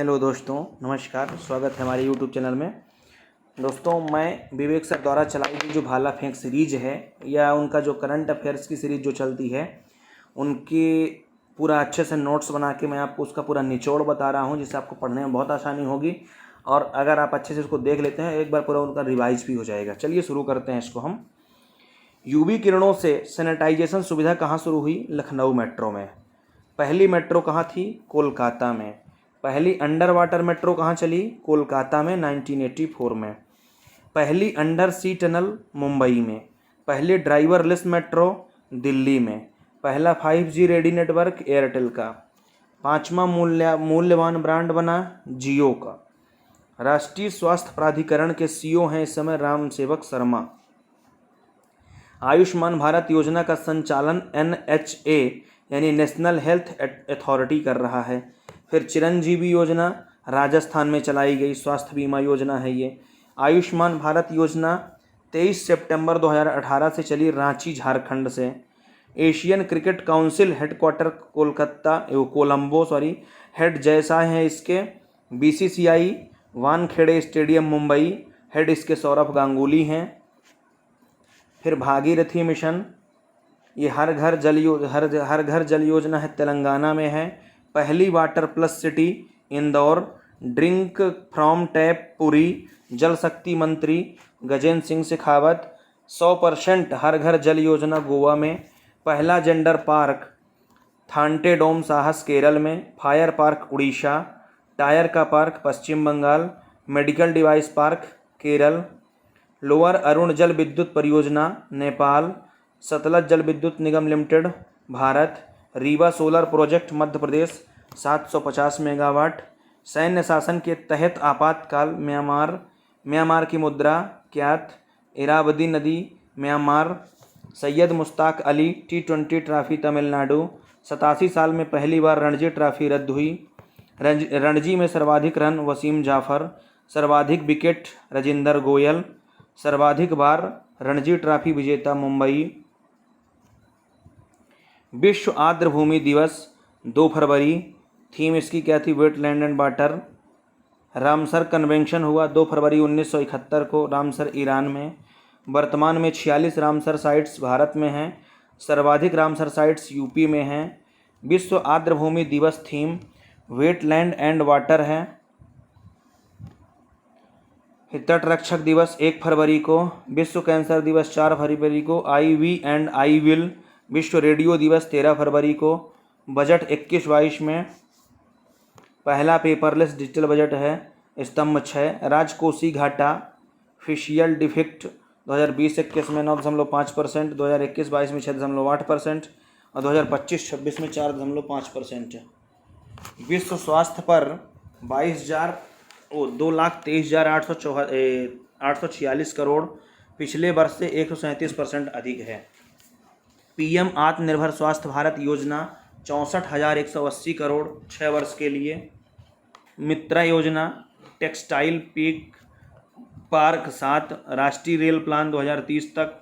Hello दोस्तों, नमस्कार। स्वागत है हमारे यूट्यूब चैनल में। दोस्तों, मैं विवेक सर द्वारा चलाई गई जो भाला फेंक सीरीज है या उनका जो करंट अफेयर्स की सीरीज़ जो चलती है, उनकी पूरा अच्छे से नोट्स बना के मैं आपको उसका पूरा निचोड़ बता रहा हूँ, जिससे आपको पढ़ने में बहुत आसानी होगी। और अगर आप अच्छे से उसको देख लेते हैं, एक बार पूरा उनका रिवाइज भी हो जाएगा। चलिए शुरू करते हैं इसको हम। यूवी किरणों से सैनिटाइजेशन सुविधा कहाँ शुरू हुई? लखनऊ मेट्रो में। पहली मेट्रो कहाँ थी? कोलकाता में। पहली अंडर वाटर मेट्रो कहाँ चली? कोलकाता में 1984 में। पहली अंडर सी टनल मुंबई में। पहली ड्राइवरलेस मेट्रो दिल्ली में। पहला 5G रेडी नेटवर्क एयरटेल का। पांचवा मूल्यवान ब्रांड बना जियो का। राष्ट्रीय स्वास्थ्य प्राधिकरण के सीईओ हैं इस समय राम सेवक शर्मा। आयुष्मान भारत योजना का संचालन NHA यानी नेशनल हेल्थ अथॉरिटी कर रहा है। फिर चिरंजीवी योजना राजस्थान में चलाई गई स्वास्थ्य बीमा योजना है ये। आयुष्मान भारत योजना 23 सितंबर 2018 से चली रांची झारखंड से। Asian cricket council headquarter Colombo head जैसा है इसके। BCCI Wankhede stadium Mumbai, head इसके सौरभ गांगुली हैं। फिर भागीरथी मिशन, ये हर घर जल योजना है, तेलंगाना में है। पहली water plus city Indore. Drink from tap Puri, जल शक्ति मंत्री गजेंद्र सिंह शेखावत। 100% हर घर जल योजना गोवा में। पहला जेंडर पार्क थांटे डोम साहस केरल में। Fire park Orissa. टायर का park Paschim Bengal. Medical device park Kerala. Lower Arun जल विद्युत परियोजना Nepal. Satluj Jal Vidyut Nigam limited Bharat. Rewa solar project Madhya Pradesh 750 megawatt. सैन्य शासन के तहत आपातकाल म्यांमार की मुद्रा क्यात। इरावदी नदी Myanmar. Syed Mushtaq Ali T20 trophy Tamil Nadu. 87 साल में पहली बार रणजी ट्रॉफी रद्द हुई। रणजी में सर्वाधिक रन वसीम जाफर। सर्वाधिक विकेट रजिंदर गोयल। सर्वाधिक बार रणजी ट्रॉफी विजेता मुंबई। विश्व आर्द्र भूमि दिवस 2 फरवरी। थीम इसकी क्या थी? Wetland and water. Ramsar convention हुआ 2 फरवरी 1971 को रामसर ईरान में। वर्तमान में 46 रामसर साइट्स भारत में हैं। सर्वाधिक रामसर साइट्स यूपी में हैं। विश्व आर्द्र भूमि दिवस थीम वेटलैंड एंड वाटर है। तट रक्षक दिवस 1 फरवरी को। विश्व कैंसर दिवस 4 फरवरी को। IV and I will. विश्व रेडियो दिवस 13 फरवरी को। बजट 21-22 में पहला पेपरलेस डिजिटल बजट है। स्तंभ 6 राजकोषीय घाटा फिशियल डिफेक्ट 2020-21 में 9.5%, 2021-22 में 6.8% और 2025-26 में 4.5%। विश्व स्वास्थ्य पर 2,23,846 करोड़ पिछले वर्ष से 137% अधिक है। PM आत्मनिर्भर स्वास्थ्य भारत योजना 64,180 करोड़ 6 वर्ष के लिए। मित्रा योजना टेक्सटाइल पीक पार्क 7 राष्ट्रीय रेल प्लान 2030 तक।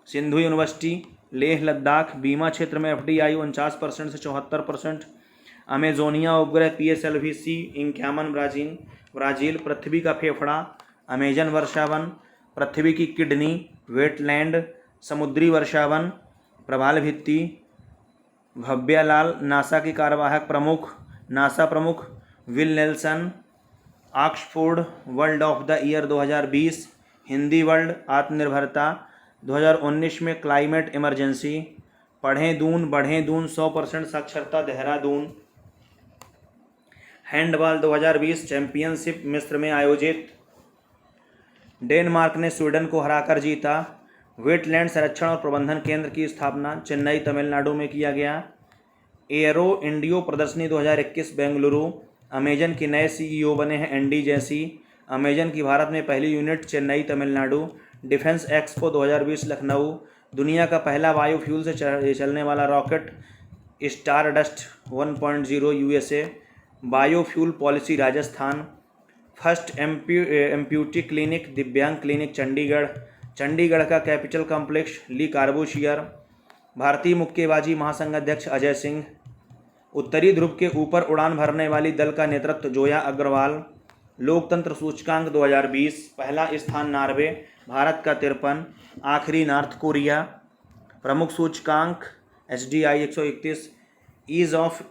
सिंधु यूनिवर्सिटी लेह लद्दाख बीमा क्षेत्र में FDI 49% से 74%। अमेजोनिया उपग्रह PSLV-C इंक्यामन ब्राज़ील पृथ्वी का फेफड़ा। अमेजन वर्षावन पृथ्वी की किडनी। वेटलैंड समुद्री वर्षावन। प्रभाल भित्ति भव्यालाल नासा की कार्यवाहक प्रमुख। नासा प्रमुख will Nelson. Oxford world of the year 2020। Hindi world आत्मनिर्भरता 2019 में क्लाइमेट इमरजेंसी। पढ़ें दून बढ़ें दून 100% साक्षरता देहरादून। हैंडबॉल 2020 चैंपियनशिप मिस्र में आयोजित। डेनमार्क ने स्वीडन को हराकर जीता। वेटलैंड संरक्षण और प्रबंधन केंद्र की स्थापना चेन्नई तमिलनाडु में किया गया। एयरो इंडियो प्रदर्शनी 2021 बेंगलुरु। अमेजन के नए CEO बने हैं एंडी जेसी। अमेजन की भारत में पहली unit Chennai Tamil Nadu. Defence expo 2020 Lucknow. दुनिया का पहला बायोफ्यूल से चलने वाला rocket stardust 1.0 USA। Biofuel policy Rajasthan. First amputee clinic दिव्यांग क्लिनिक चंडीगढ़ का कैपिटल कॉम्प्लेक्स ली कार्बोशियर। भारतीय मुक्केबाजी महासंघ अध्यक्ष अजय सिंह। उत्तरी ध्रुव के ऊपर उड़ान भरने वाली दल का नेतृत्व जोया अग्रवाल। लोकतंत्र सूचकांक 2020, पहला स्थान नॉर्वे, भारत का 53, आखिरी नॉर्थ कोरिया। प्रमुख सूचकांक HDI 131, ease of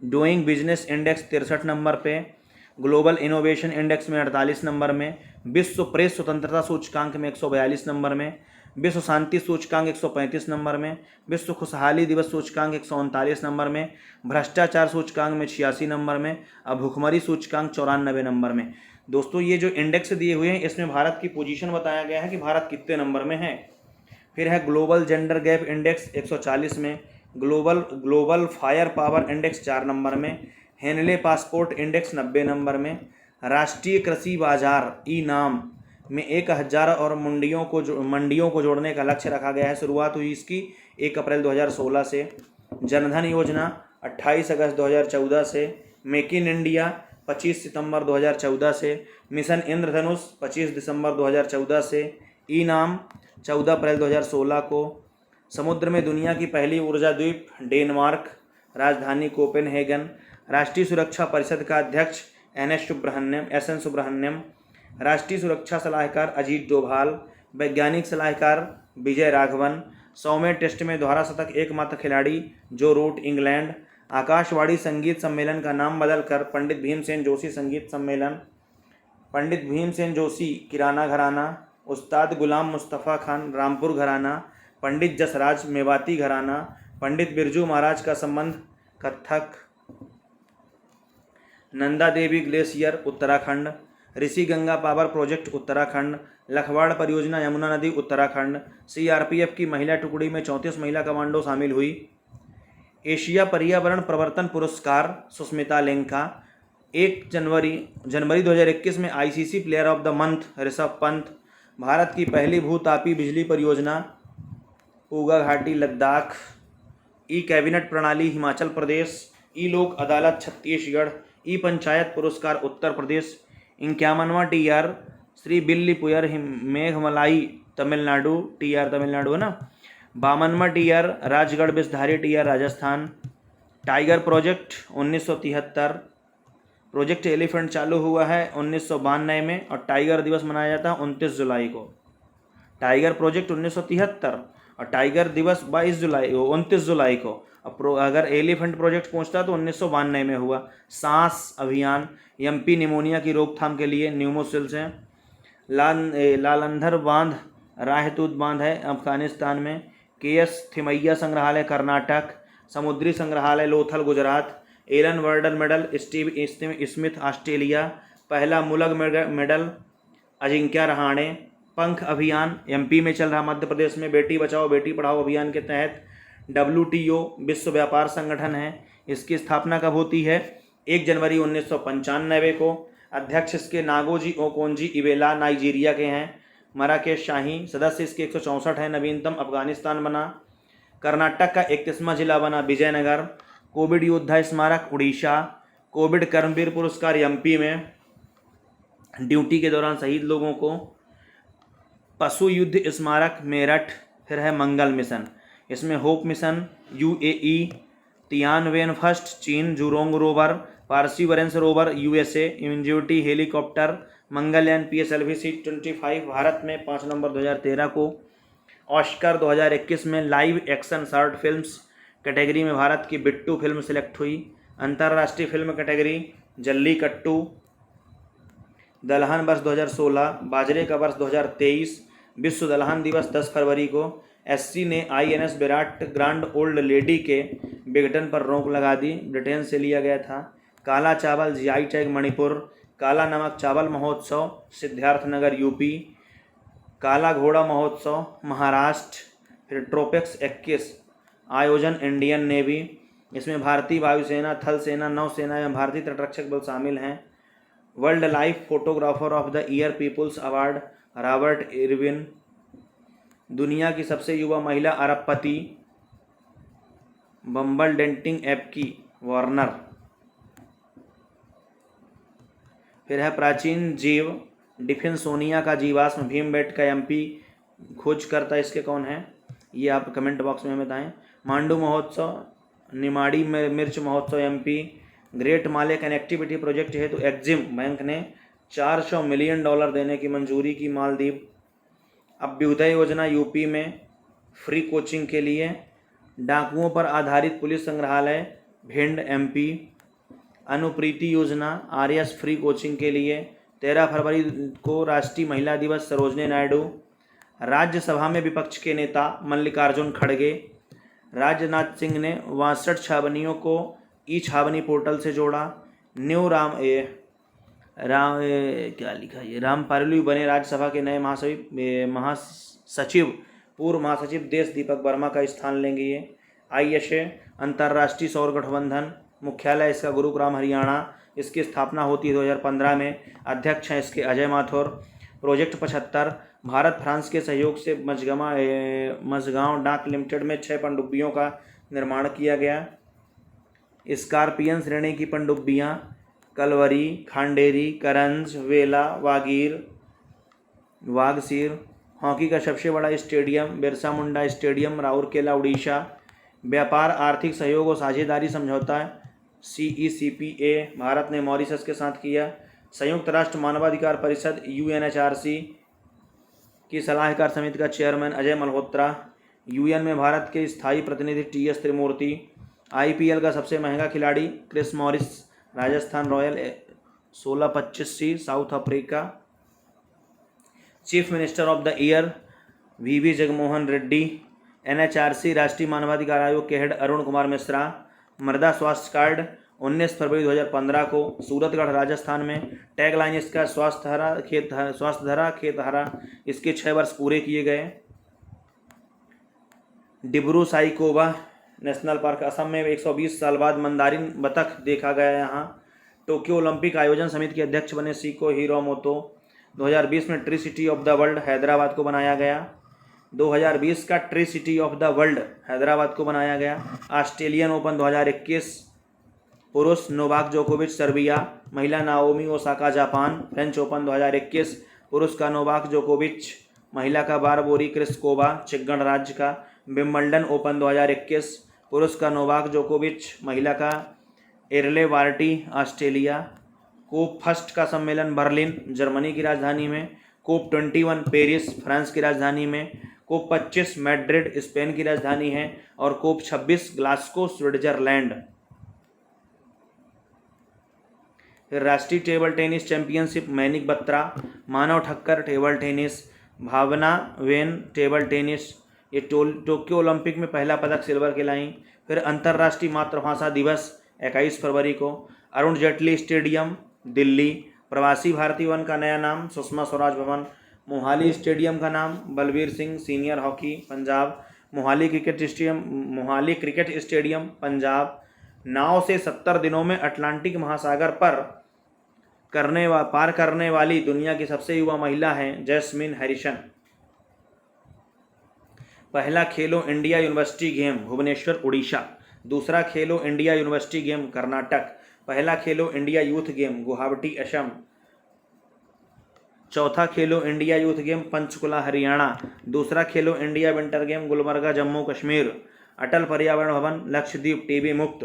doing business index 63 number पे, ग्लोबल इनोवेशन इंडेक्स में 48 नंबर में, विश्व प्रेस स्वतंत्रता सूचकांक में 142 नंबर में, विश्व शांति सूचकांक 135 नंबर में, विश्व खुशहाली दिवस सूचकांक 139 नंबर में, भ्रष्टाचार सूचकांक में 86 नंबर में, और भुखमरी सूचकांक 94 नंबर में। दोस्तों ये जो इंडेक्स दिए हुए हैं इसमें भारत की पोजीशन बताया गया है कि भारत कितने नंबर में है। फिर है ग्लोबल जेंडर गैप इंडेक्स 140 में, global fire power index 4 number में, हेनले पासपोर्ट इंडेक्स 90 नंबर में, राष्ट्रीय कृषि बाजार ई नाम में 1000 और मंडियों को जोड़ने का लक्ष्य रखा गया है। शुरुआत हुई इसकी 1 अप्रैल 2016 से। जनधन योजना 28 अगस्त 2014 से, मेक इन इंडिया 25 सितंबर 2014 से, मिशन इंद्रधनुष 25 दिसंबर 2014 से, ई नाम 14 अप्रैल 2016 को। समुद्र में दुनिया की पहली ऊर्जा द्वीप डेनमार्क, राजधानी कोपेनहेगन। राष्ट्रीय सुरक्षा परिषद का अध्यक्ष SN सुब्रह्मण्यम। राष्ट्रीय सुरक्षा सलाहकार अजीत डोभाल। वैज्ञानिक सलाहकार विजय राघवन। 100वें टेस्ट में दोहरा शतक एकमात्र खिलाड़ी जो रूट, इंग्लैंड। आकाशवाणी संगीत सम्मेलन का नाम बदलकर पंडित भीमसेन जोशी संगीत सम्मेलन। पंडित भीमसेन जोशी किराना घराना, उस्ताद गुलाम मुस्तफ़ा खान रामपुर घराना, पंडित जसराज मेवाती घराना, पंडित बिरजू महाराज का संबंध Kathak, Nanda Devi glacier Uttarakhand, Rishi Ganga power project Uttarakhand, Lakhwar परियोजना यमुना नदी उत्तराखंड। CRPF की महिला टुकड़ी में 34 महिला कमांडो शामिल हुई। एशिया पर्यावरण प्रवर्तन पुरस्कार सुष्मिता लेंका। 1 जनवरी 2021 में ICC player of the month Rishabh Pant. Bharat की पहली भूतापी बिजली परियोजना ऊगा घाटी लद्दाख। ई कैबिनेट प्रणाली हिमाचल प्रदेश। ई लोक अदालत छत्तीसगढ़। ई पंचायत पुरस्कार उत्तर प्रदेश। 51वां TR श्री बिल्ली पुयर मेघमलाई तमिलनाडु, TR तमिलनाडु है ना। 52वां TR Rajgarh Vishdhari TR Rajasthan. Tiger project 1973। Project elephant चालू हुआ है 1992 में और टाइगर दिवस मनाया जाता है 29 जुलाई को। टाइगर प्रोजेक्ट 1973 और टाइगर दिवस 29 जुलाई को। अगर एलिफेंट प्रोजेक्ट पहुंचता तो 1992 में हुआ। सांस अभियान MP निमोनिया की रोकथाम के लिए न्यूमोसिल्स हैं। लालंधर बांध राहतूत बांध है अफगानिस्तान में। KS थिमैया संग्रहालय कर्नाटक। समुद्री संग्रहालय Lothal Gujarat. Allan world medal Steve Smith Australia. पहला मुलग मेडल अजिंक्य रहाणे। पंख अभियान MP में चल रहा, मध्य प्रदेश में बेटी बचाओ बेटी पढ़ाओ अभियान के तहत। WTO विश्व व्यापार संगठन है, इसकी स्थापना कब होती है? 1 जनवरी 1995 को। अध्यक्ष इसके नागोजी ओकोंजी इवेला नाइजीरिया के हैं। मराकेश शाही सदस्य इसके 164 हैं। नवीनतम अफगानिस्तान बना। कर्नाटक का 31वां जिला बना विजयनगर। कोविड योद्धा स्मारक उड़ीसा। कोविड कर्मवीर पुरस्कार MP में ड्यूटी के दौरान शहीद लोगों को। पशु युद्ध स्मारक मेरठ। फिर है मंगल मिशन, इसमें hope mission UAE, Tianwen first चीन, Zhurong rover, Perseverance rover USA, Ingenuity helicopter, Mangalyaan PSLV-C-25 Bharat में 5 नवंबर 2013 को। ऑस्कर 2021 में live action short films category में भारत की बिट्टू फिल्म सिलेक्ट हुई। अंतर्राष्ट्रीय फिल्म कैटेगरी जल्लीकट्टू। दलहन वर्ष 2016, बाजरे का वर्ष 2023। विश्व दलहन दिवस 10 फरवरी को। SC ने INS Virat grand old lady के विघटन पर रोक लगा दी, ब्रिटेन से लिया गया था। काला चावल GI टैग मणिपुर। काला नमक चावल महोत्सव सिद्धार्थनगर UP। काला घोड़ा महोत्सव महाराष्ट्र। फिर ट्रोपेक्स 21 आयोजन इंडियन नेवी, इसमें भारतीय वायुसेना, थल सेना, नौसेना एवं भारतीय तटरक्षक बल शामिल हैं। World life photographer of the year people's award Robert Irwin. दुनिया की सबसे युवा महिला अरबपति बम्बल डेंटिंग ऐप की वार्नर। फिर है प्राचीन जीव डिफिनसोनिया का जीवाश्म भीमबेटका MP खोजकर्ता इसके कौन है, ये आप कमेंट बॉक्स में बताएं। मांडू महोत्सव निमाड़ी में मिर्च महोत्सव एमपी। ग्रेट माले कनेक्टिविटी प्रोजेक्ट हेतु एक्जिम बैंक ने $400 मिलियन देने की मंजूरी की मालदीव। अभ्युदय योजना यूपी में फ्री कोचिंग के लिए। डाकुओं पर आधारित पुलिस संग्रहालय भिंड एमपी। अनुप्रीति योजना आरएस फ्री कोचिंग के लिए। 13 फरवरी को राष्ट्रीय महिला दिवस सरोजनी नायडू। राज्यसभा में विपक्ष के नेता मल्लिकार्जुन खड़गे। राजनाथ सिंह ने 62 छावनियों को ई छावनी पोर्टल से जोड़ा। न्यू क्या लिखा ये रामपालू बने राज्यसभा के नए महासचिव। पूर्व महासचिव देश दीपक वर्मा का स्थान लेंगे ये। आईएसए अंतर्राष्ट्रीय सौर गठबंधन, मुख्यालय इसका गुरुग्राम हरियाणा। इसकी स्थापना होती है 2015 में। अध्यक्ष हैं इसके अजय माथुर। प्रोजेक्ट 75 भारत फ्रांस के सहयोग से मझगांव डाक लिमिटेड में 6 पनडुब्बियों का निर्माण किया गया। स्कॉर्पियन श्रेणी की पनडुब्बियाँ कलवरी, खांडेरी, करंज, वेला, वागसीर। हॉकी का सबसे बड़ा स्टेडियम बिरसा मुंडा स्टेडियम, राउरकेला, उड़ीसा। व्यापार आर्थिक सहयोग और साझेदारी समझौता CECPA भारत ने मॉरिशस के साथ किया। संयुक्त राष्ट्र मानवाधिकार परिषद UNHRC की सलाहकार समिति का चेयरमैन अजय मल्होत्रा। यूएन में भारत के स्थायी प्रतिनिधि TS त्रिमूर्ति। IPL का सबसे महंगा खिलाड़ी Chris Morris, Rajasthan royal 1625C, South Africa. Chief minister of the year VV Jaganmohan Reddy. NHRC राष्ट्रीय मानवाधिकार आयोग के हेड अरुण कुमार मिश्रा। मृदा स्वास्थ्य कार्ड 19 फरवरी 2015 को सूरतगढ़ राजस्थान में। टैगलाइन इसका स्वास्थ्य धरा खेत हरा। इसके 6 वर्ष पूरे किए गए। डिब्रू साइखोवा नेशनल पार्क असम में 120 साल बाद मंदारिन बतख देखा गया यहाँ। टोक्यो ओलंपिक आयोजन समिति के अध्यक्ष बने शिको हिरोमोतो। 2020 में tree city of the world Hyderabad को बनाया गया। 2020 का tree city of the world Hyderabad को बनाया गया। ऑस्ट्रेलियन ओपन 2021 पुरुष नोवाक जोकोविच सर्बिया। महिला Naomi Osaka Japan. French open 2021 पुरुष का नोवाक जोकोविच, महिला का बारबोरी क्रिस्कोवा चेक गणराज्य का। विंबलडन ओपन 2021 पुरुष का नोवाक जोकोविच, महिला का एरले वार्टी ऑस्ट्रेलिया। कोप फर्स्ट का सम्मेलन बर्लिन जर्मनी की राजधानी में। कोप 21 पेरिस फ्रांस की राजधानी में। कोप 25 मैड्रिड स्पेन की राजधानी है। और कोप 26 ग्लासगो स्विट्जरलैंड। फिर राष्ट्रीय table tennis championship Manika Batra, Manav Thakkar table tennis, Bhavna वेन टेबल टेनिस। ये टोक्यो ओलंपिक में पहला पदक सिल्वर के लाई। फिर अंतर्राष्ट्रीय मातृभाषा दिवस 21 फरवरी को। अरुण जेटली स्टेडियम दिल्ली। प्रवासी भारतीय भवन का नया नाम सुषमा स्वराज भवन। मोहाली स्टेडियम का नाम Balbir Singh senior hockey Punjab. Mohali cricket stadium Punjab. नाव से 70 दिनों में अटलांटिक महासागर पार करने वाली दुनिया की सबसे युवा महिला हैं जैस्मिन हैरिसन। पहला Khelo India university game Bhubaneswar Odisha. दूसरा Khelo India university game Karnataka. पहला Khelo India youth game Guwahati Assam. चौथा Khelo India youth game Panchkula Haryana. दूसरा Khelo India winter game Gulbarga Jammu Kashmir. Atal Paryavaran Bhavan Lakshadweep TB मुक्त।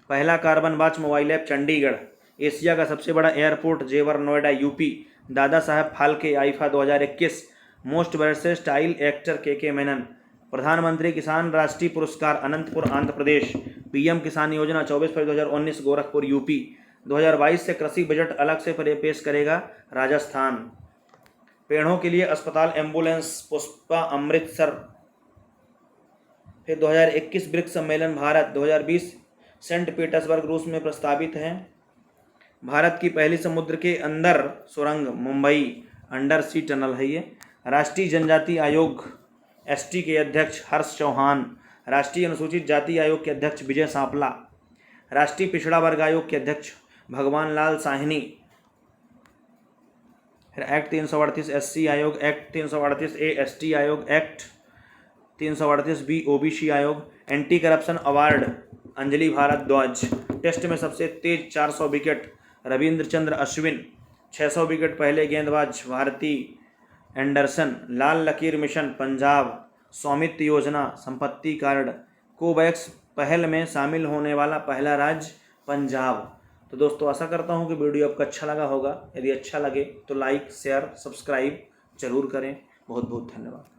पहला carbon watch mobile app Chandigarh. Asia का सबसे बड़ा airport Jewar Noida UP. Dada Saheb Phalke IIFA 2021। Most versatile actor K Menon. प्रधानमंत्री किसान राष्ट्रीय पुरस्कार अनंतपुर आंध्र प्रदेश। PM किसान योजना 24 फरवरी 2019 गोरखपुर यूपी। 2022 से कृषि बजट अलग से पेश करेगा राजस्थान। पेड़ों के लिए अस्पताल एम्बुलेंस पुष्पा अमृतसर। फिर 2021 ब्रिक्स सम्मेलन भारत 2020 सेंट पीटर्सबर्ग रूस में प्रस्तावित है। भारत की पहली समुद्र के अंदर सुरंग मुंबई अंडर सी टनल है ये। राष्ट्रीय जनजाति आयोग ST के अध्यक्ष हर्ष चौहान। राष्ट्रीय अनुसूचित जाति आयोग के अध्यक्ष विजय सांपला। राष्ट्रीय पिछड़ा वर्ग आयोग के अध्यक्ष भगवान लाल साहनी। एक्ट 338 SC आयोग, एक्ट 338A ST आयोग, एक्ट 338B OBC आयोग। Anti corruption award Anjali Bhardwaj. Test में सबसे तेज 400 विकेट रविंद्र चंद्र अश्विन। 600 विकेट पहले गेंदबाज भारती एंडरसन। लाल लकीर मिशन पंजाब। स्वामित्व योजना संपत्ति कार्ड। कोवैक्स पहल में शामिल होने वाला पहला राज्य पंजाब। तो दोस्तों आशा करता हूँ कि वीडियो आपको अच्छा लगा होगा। यदि अच्छा लगे तो लाइक शेयर सब्सक्राइब जरूर करें। बहुत बहुत धन्यवाद।